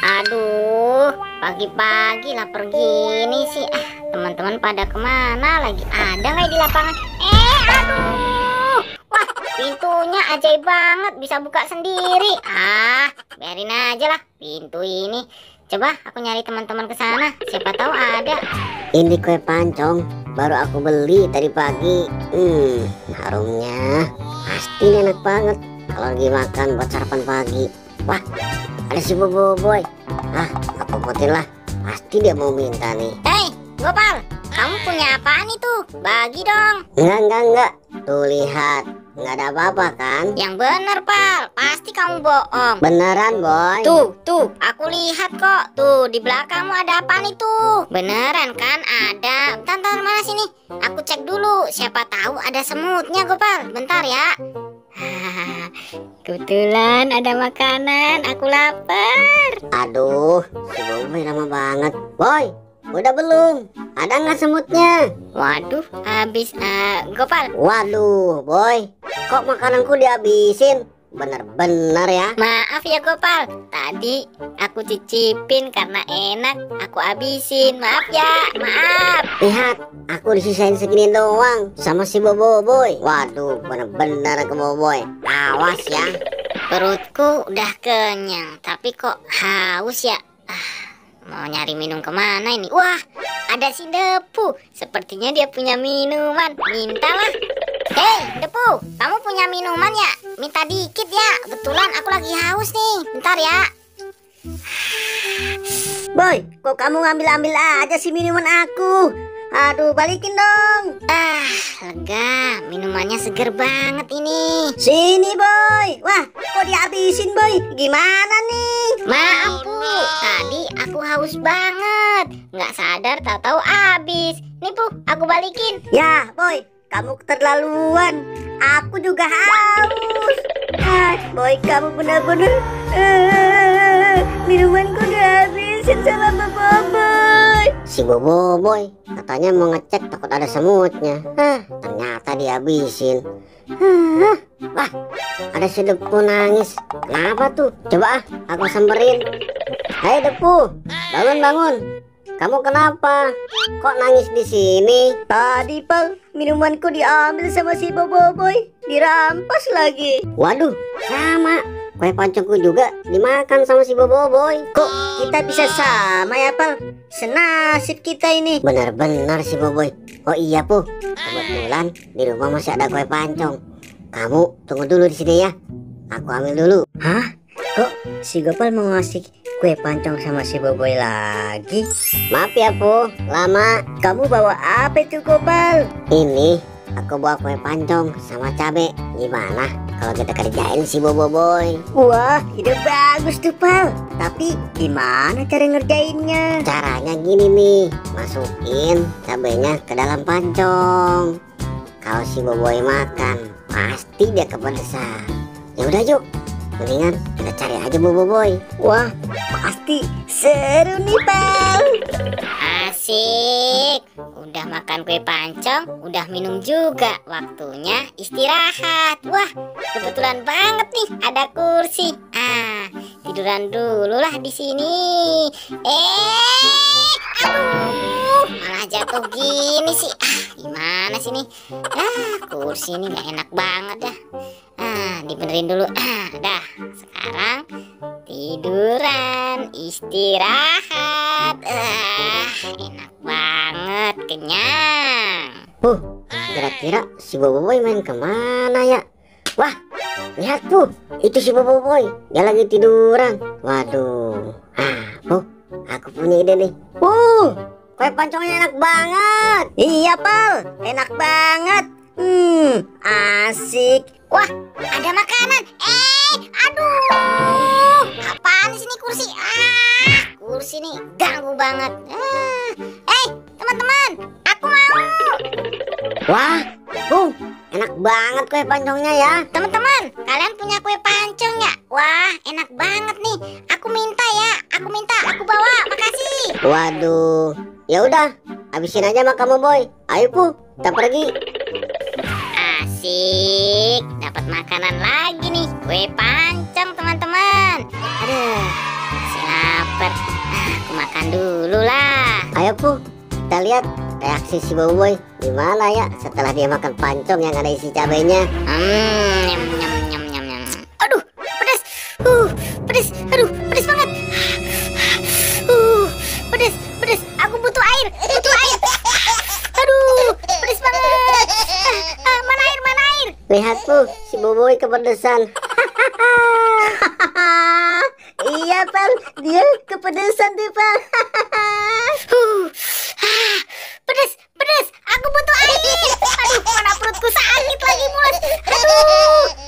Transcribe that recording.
Aduh, pagi-pagi lapar gini sih. Teman-teman pada kemana lagi? Ada nggak di lapangan? Aduh. Wah, pintunya ajaib banget, bisa buka sendiri. Biarin aja lah pintu ini. Coba aku nyari teman-teman ke sana. Siapa tahu ada. Ini kue pancong baru aku beli tadi pagi. Harumnya pasti enak banget kalau lagi makan buat sarapan pagi. Wah, ada si Boboiboy. Aku potin lah. Pasti dia mau minta nih. Hei, Gopal, kamu punya apaan itu? Bagi dong. Enggak. Tuh lihat, nggak ada apa-apa kan? Yang bener, Pal. Pasti kamu bohong. Beneran, Boy. Tuh, aku lihat kok. Tuh, di belakangmu ada apaan itu? Beneran kan ada? Bentar, mana sini? Aku cek dulu. Siapa tahu ada semutnya, Gopal. Bentar ya. Kebetulan ada makanan. Aku lapar. Aduh, si Boboiboy lama banget. Boy, udah belum? Ada nggak semutnya? Waduh, habis. Gopal. Waduh, Boy, kok makananku dihabisin? Bener-bener ya. Maaf ya Gopal, tadi aku cicipin karena enak, aku habisin. Maaf ya, maaf. Lihat, aku disisain segini doang sama si Boboiboy. Waduh, bener-bener ke Boboiboy. Awas ya. Perutku udah kenyang, tapi kok haus ya. Mau nyari minum kemana ini? Wah, ada si Depu. Sepertinya dia punya minuman. Mintalah. Hei, Depu, kamu punya minuman ya? Minta dikit ya. Kebetulan aku lagi haus nih. Bentar ya. Boy, kok kamu ngambil-ambil aja sih minuman aku? Aduh, balikin dong. Lega. Minumannya seger banget ini. Sini, Boy. Wah, kok dihabisin, Boy? Gimana nih? Maaf, Bu. Tadi aku haus banget. Nggak sadar, tahu-tahu habis. Nih, Bu, aku balikin. Ya, Boy, kamu keterlaluan. Aku juga haus. Boy, kamu benar-benar minumanku dihabisin sama Boboiboy. Si Boboiboy katanya mau ngecek takut ada semutnya. Ternyata dihabisin. Wah, ada si Depu nangis. Kenapa tuh? Coba aku samperin. Hai Depu, bangun. Kamu kenapa? Kok nangis di sini? Tadi, Pal, minumanku diambil sama si Boboiboy. Dirampas lagi. Waduh, sama. Kue pancongku juga dimakan sama si Boboiboy. Kok kita bisa sama ya, Pal? Senasib kita ini. Benar-benar si Boboiboy. Oh iya, Pu. Kebetulan di rumah masih ada kue pancong. Kamu tunggu dulu di sini ya. Aku ambil dulu. Hah? Kok si Gopal mau ngasih kue pancong sama si Boboiboy lagi? Maaf ya, Pu. Lama. Kamu bawa apa itu, Gopal? Ini aku bawa kue pancong sama cabe. Gimana kalau kita kerjain si Boboiboy? Wah, ide bagus tuh, Pal. Tapi gimana cara ngerjainnya? Caranya gini nih. Masukin cabenya ke dalam pancong. Kalau si Boboiboy makan, pasti dia kepedesan. Ya udah, yuk. Mendingan kita cari aja Boboiboy. Wah, pasti seru nih, Pal. Asik. Udah makan kue pancong, udah minum juga. Waktunya istirahat. Wah, kebetulan banget nih ada kursi. Tiduran dulu lah di sini. Aduh, malah jatuh gini sih. Gimana sih nih? Kursi ini gak enak banget dah. Dibenerin dulu. Dah, sekarang tiduran, istirahat. Enak banget, kenyang. Kira-kira si Boboiboy main kemana ya? Wah, lihat tuh, itu si Boboiboy. Dia lagi tiduran. Waduh. Aku punya ide nih. Kue pancongnya enak banget. Iya, Pal, enak banget. Asik. Wah, ada makanan. Aduh, apaan sih ini kursi? Kursi nih ganggu banget. Teman-teman, aku mau. Wah, enak banget kue pancongnya ya. Teman-teman, kalian punya kue pancong ya? Wah, enak banget nih. Aku minta ya, aku bawa. Makasih. Waduh, ya udah, habisin aja sama kamu, Boy. Ayo, Pu, kita pergi. Asik, dapat makanan lagi nih, kue pancong teman-teman. Aduh, masih lapar lihat reaksi si Boboiboy gimana ya setelah dia makan pancong yang ada isi cabenya. Nyam, nyam, nyam, nyam, nyam. Aduh, pedas. Pedas. Aduh, pedas banget. Pedas, pedas. Aku butuh air. Aduh, pedas banget. Mana air, mana air? Lihat tuh, si Boboiboy kepedesan. Iya, Pal. Dia kepedesan tuh, Pal. Pedas. Aku butuh air. Aduh, mana perutku sakit lagi, mulut. Aduh.